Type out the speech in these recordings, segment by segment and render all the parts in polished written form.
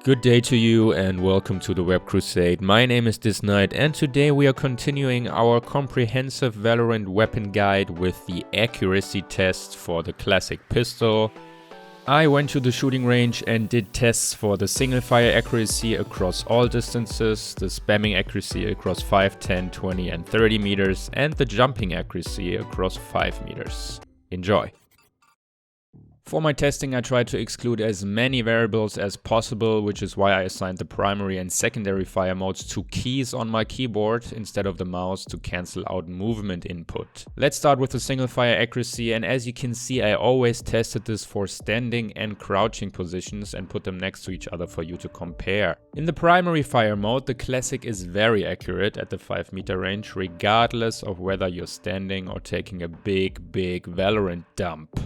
Good day to you and welcome to the Web Crusade. My name is DissKnight and today we are continuing our comprehensive Valorant weapon guide with the accuracy test for the classic pistol. I went to the shooting range and did tests for the single fire accuracy across all distances, the spamming accuracy across 5, 10, 20 and 30 meters, and the jumping accuracy across 5 meters. Enjoy! For my testing, I tried to exclude as many variables as possible, which is why I assigned the primary and secondary fire modes to keys on my keyboard instead of the mouse to cancel out movement input. Let's start with the single fire accuracy, and as you can see, I always tested this for standing and crouching positions and put them next to each other for you to compare. In the primary fire mode, the classic is very accurate at the 5 meter range, regardless of whether you're standing or taking a big Valorant dump.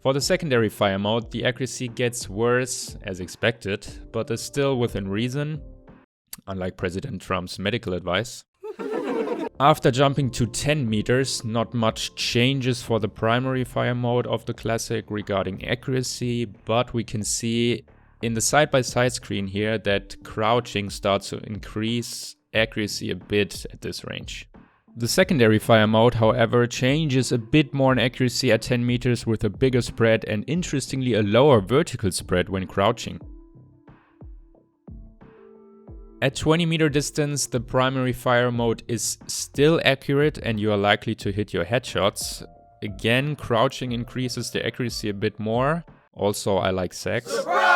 For the secondary fire mode, the accuracy gets worse as expected, but is still within reason, unlike President Trump's medical advice. After jumping to 10 meters, not much changes for the primary fire mode of the classic regarding accuracy, but we can see in the side-by-side screen here that crouching starts to increase accuracy a bit at this range. The secondary fire mode, however, changes a bit more in accuracy at 10 meters with a bigger spread and interestingly a lower vertical spread when crouching. At 20 meter distance, the primary fire mode is still accurate and you are likely to hit your headshots. Again, crouching increases the accuracy a bit more. Also, I like sex. Surprise!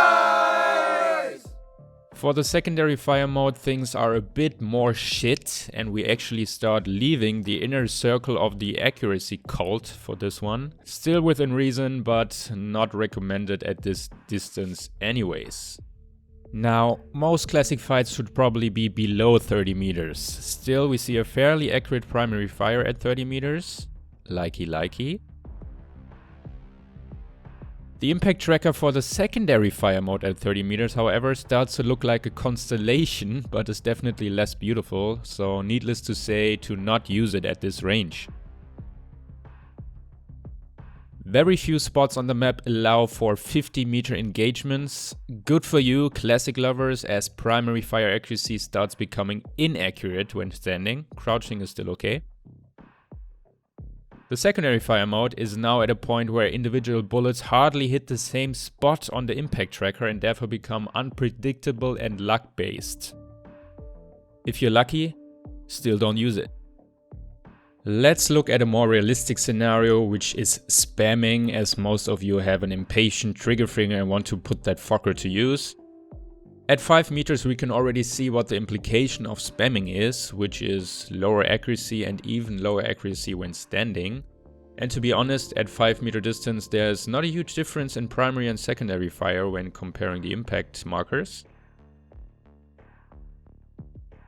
For the secondary fire mode, things are a bit more shit and we actually start leaving the inner circle of the accuracy cult for this one. Still within reason, but not recommended at this distance anyways. Now, most classic fights should probably be below 30 meters. Still, we see a fairly accurate primary fire at 30 meters. Likey. The impact tracker for the secondary fire mode at 30 meters, however, starts to look like a constellation, but is definitely less beautiful, so needless to say to not use it at this range. Very few spots on the map allow for 50 meter engagements. Good for you, classic lovers, as primary fire accuracy starts becoming inaccurate when standing. Crouching is still okay. The secondary fire mode is now at a point where individual bullets hardly hit the same spot on the impact tracker and therefore become unpredictable and luck-based. If you're lucky, still don't use it. Let's look at a more realistic scenario, which is spamming, as most of you have an impatient trigger finger and want to put that fucker to use. At 5 meters we can already see what the implication of spamming is, which is lower accuracy and even lower accuracy when standing. And to be honest, at 5 meter distance there's not a huge difference in primary and secondary fire when comparing the impact markers.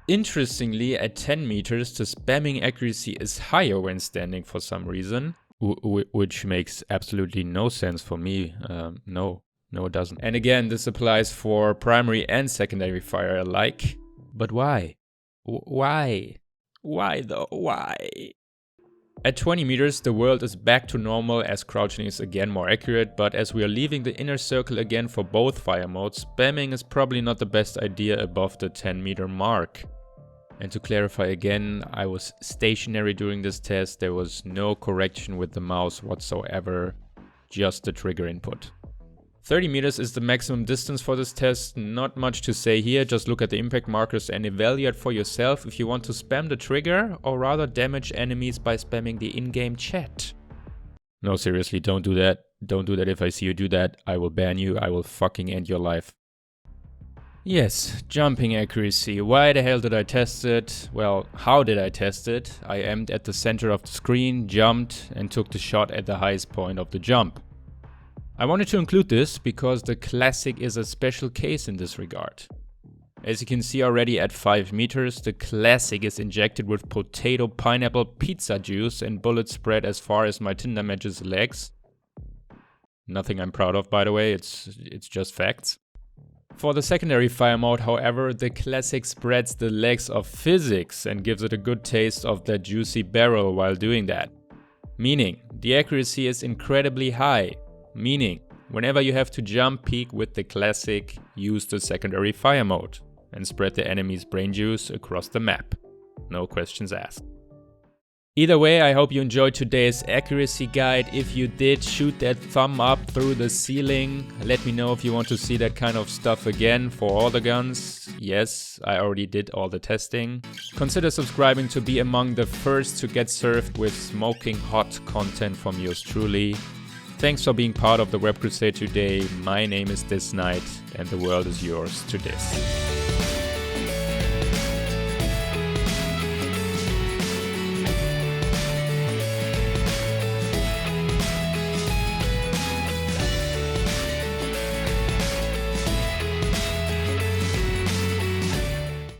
Interestingly, at 10 meters the spamming accuracy is higher when standing for some reason, which makes absolutely no sense for me. No, it doesn't. And again, this applies for primary and secondary fire alike. But why? Why? Why though? Why? At 20 meters, the world is back to normal as crouching is again more accurate, but as we are leaving the inner circle again for both fire modes, spamming is probably not the best idea above the 10 meter mark. And to clarify again, I was stationary during this test, there was no correction with the mouse whatsoever, just the trigger input. 30 meters is the maximum distance for this test, not much to say here, just look at the impact markers and evaluate for yourself if you want to spam the trigger or rather damage enemies by spamming the in-game chat. No, seriously, don't do that. Don't do that. If I see you do that, I will ban you, I will fucking end your life. Yes, jumping accuracy. Why the hell did I test it? Well, how did I test it? I aimed at the center of the screen, jumped and took the shot at the highest point of the jump. I wanted to include this because the classic is a special case in this regard. As you can see already at 5 meters, the classic is injected with potato pineapple pizza juice and bullets spread as far as my Tinder match's legs. Nothing I'm proud of, by the way, it's just facts. For the secondary fire mode, however, the classic spreads the legs of physics and gives it a good taste of that juicy barrel while doing that. Meaning, the accuracy is incredibly high. Meaning, Whenever you have to jump peek with the classic, use the secondary fire mode and spread the enemy's brain juice across the map. No questions asked. Either way, I hope you enjoyed today's accuracy guide. If you did, shoot that thumb up through the ceiling. Let me know if you want to see that kind of stuff again for all the guns. Yes, I already did all the testing. Consider subscribing to be among the first to get served with smoking hot content from yours truly. Thanks for being part of the Web Crusade today. My name is DissKnight and the world is yours to diss.